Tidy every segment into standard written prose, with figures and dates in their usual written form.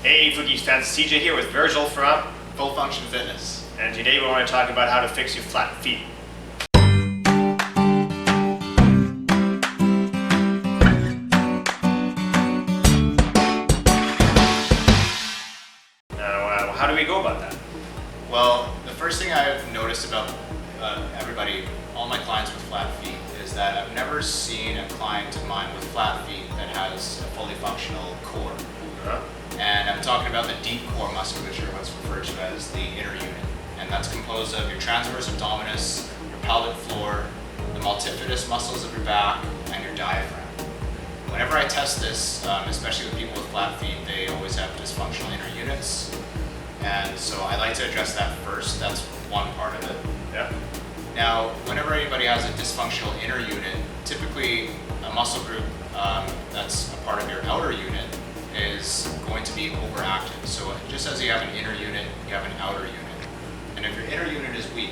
Hey Geekz fans, CJ here with Virgil from Full Function Fitness. And today we want to talk about how to fix your flat feet. Now, how do we go about that? Well, the first thing I've noticed about everybody, all my clients with flat feet, is that I've never seen a client of mine with flat feet that has a fully functional core. And I'm talking about the deep core musculature, what's referred to as the inner unit. And that's composed of your transverse abdominis, your pelvic floor, the multifidus muscles of your back, and your diaphragm. Whenever I test this, especially with people with flat feet, they always have dysfunctional inner units. And so I like to address that first. That's one part of it. Yeah. Now, whenever anybody has a dysfunctional inner unit, typically a muscle group that's a part of your outer unit is going to be overactive. So just as you have an inner unit, you have an outer unit. And if your inner unit is weak,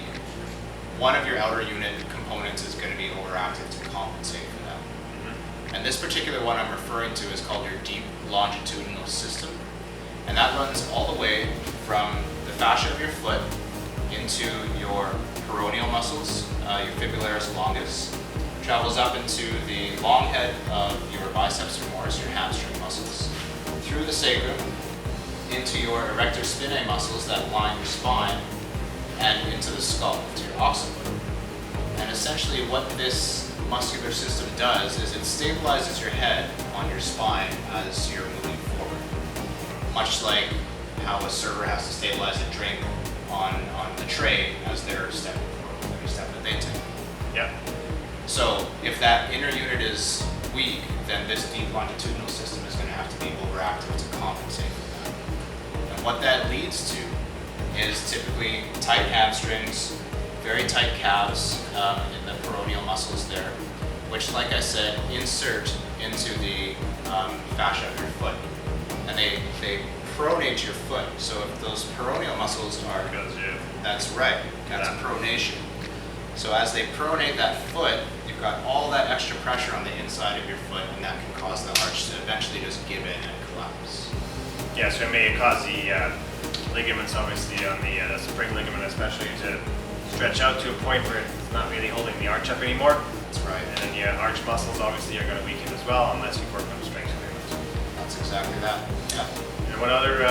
one of your outer unit components is going to be overactive to compensate for that. Mm-hmm. And this particular one I'm referring to is called your deep longitudinal system. And that runs all the way from the fascia of your foot into your peroneal muscles, your fibularis longus, travels up into the long head of your biceps femoris, your hamstring muscles, through the sacrum, into your erector spinae muscles that line your spine, and into the skull, to your occiput. And essentially what this muscular system does is it stabilizes your head on your spine as you're moving forward. Much like how a server has to stabilize a drink on the tray as they're stepping forward, every step that they take. Yep. So if that inner unit is weak, then this deep longitudinal system is going to have to be overactive to compensate for that. And what that leads to is typically tight hamstrings, very tight calves in the peroneal muscles there, which, like I said, insert into the fascia of your foot. And they pronate your foot. So if those peroneal muscles are... That's right. That's pronation. So as they pronate that foot, you've got all that extra pressure on the inside of your foot, and that can cause the arch to eventually just give in and collapse. Yeah, so it may cause the ligaments, obviously, on the spring ligament especially, to stretch out to a point where it's not really holding the arch up anymore. That's right. And then the arch muscles obviously are going to weaken as well unless you work on the strength ligaments. That's exactly that. Yeah. And what other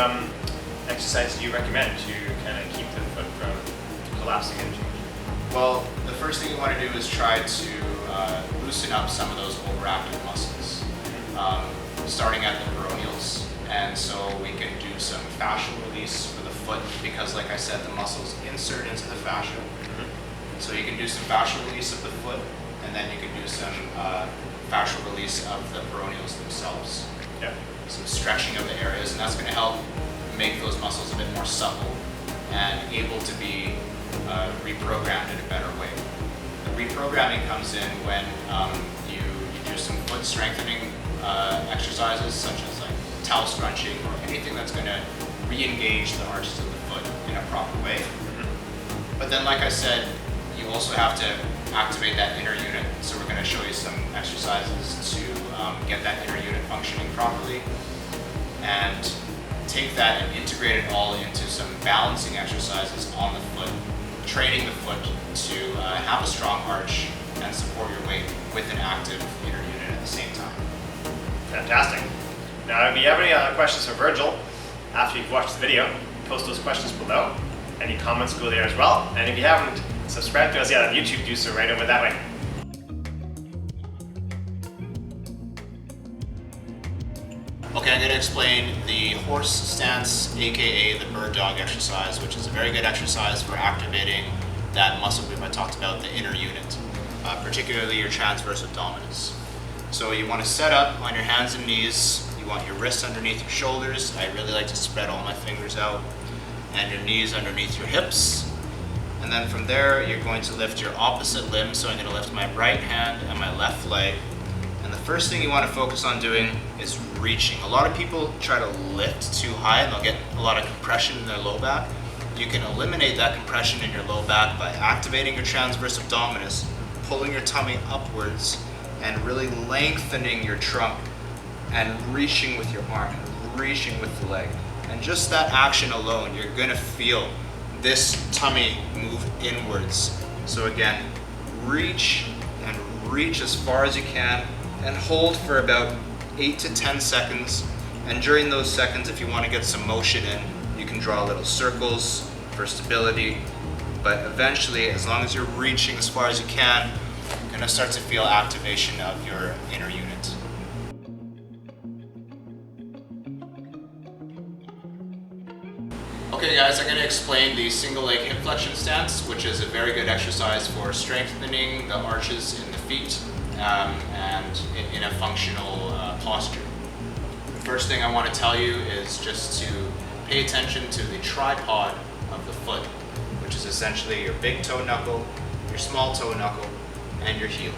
exercises do you recommend to kind of keep the foot from collapsing into it? Well, the first thing you want to do is try to loosen up some of those overactive muscles, starting at the peroneals. And so we can do some fascial release for the foot because, like I said, the muscles insert into the fascia. Mm-hmm. So you can do some fascial release of the foot, and then you can do some fascial release of the peroneals themselves. Yeah. Some stretching of the areas, and that's going to help make those muscles a bit more supple and able to be reprogrammed in a better way. The reprogramming comes in when you do some foot strengthening exercises, such as like towel scrunching or anything that's going to re-engage the arches of the foot in a proper way. Mm-hmm. But then, like I said, you also have to activate that inner unit. So we're going to show you some exercises to get that inner unit functioning properly, and take that and integrate it all into some balancing exercises on the foot, training the foot to have a strong arch and support your weight with an active inner unit at the same time. Fantastic. Now, if you have any other questions for Virgil after you've watched the video, post those questions below. Any comments, go there as well. And if you haven't subscribed to us yet on YouTube, do so right over that way. Okay, I'm going to explain the horse stance, aka the bird dog exercise, which is a very good exercise for activating that muscle group I talked about, the inner unit, particularly your transverse abdominis. So you want to set up on your hands and knees. You want your wrists underneath your shoulders. I really like to spread all my fingers out, and your knees underneath your hips. And then from there, you're going to lift your opposite limb. So I'm going to lift my right hand and my left leg. And the first thing you want to focus on doing is reaching. A lot of people try to lift too high and they'll get a lot of compression in their low back. You can eliminate that compression in your low back by activating your transverse abdominis, pulling your tummy upwards, and really lengthening your trunk and reaching with your arm and reaching with the leg. And just that action alone, you're gonna feel this tummy move inwards. So again, reach and reach as far as you can and hold for about 8 to 10 seconds. And during those seconds, if you want to get some motion in, you can draw little circles for stability. But eventually, as long as you're reaching as far as you can, you're going to start to feel activation of your inner unit. Okay guys, I'm going to explain the single leg hip flexion stance, which is a very good exercise for strengthening the arches in the feet and in a functional posture. The first thing I want to tell you is just to pay attention to the tripod of the foot, which is essentially your big toe knuckle, your small toe knuckle, and your heel.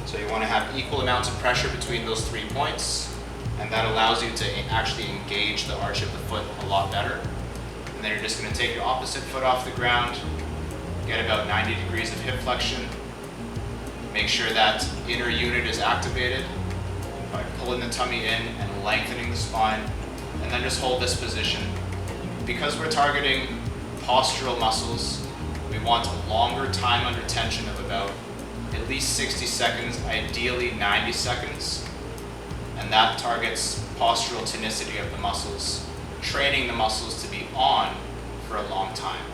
So you want to have equal amounts of pressure between those 3 points, and that allows you to actually engage the arch of the foot a lot better. And then you're just going to take your opposite foot off the ground, get about 90 degrees of hip flexion, make sure that inner unit is activated by pulling the tummy in and lengthening the spine, and then just hold this position. Because we're targeting postural muscles, we want a longer time under tension of about at least 60 seconds, ideally 90 seconds, and that targets postural tonicity of the muscles, training the muscles to be on for a long time.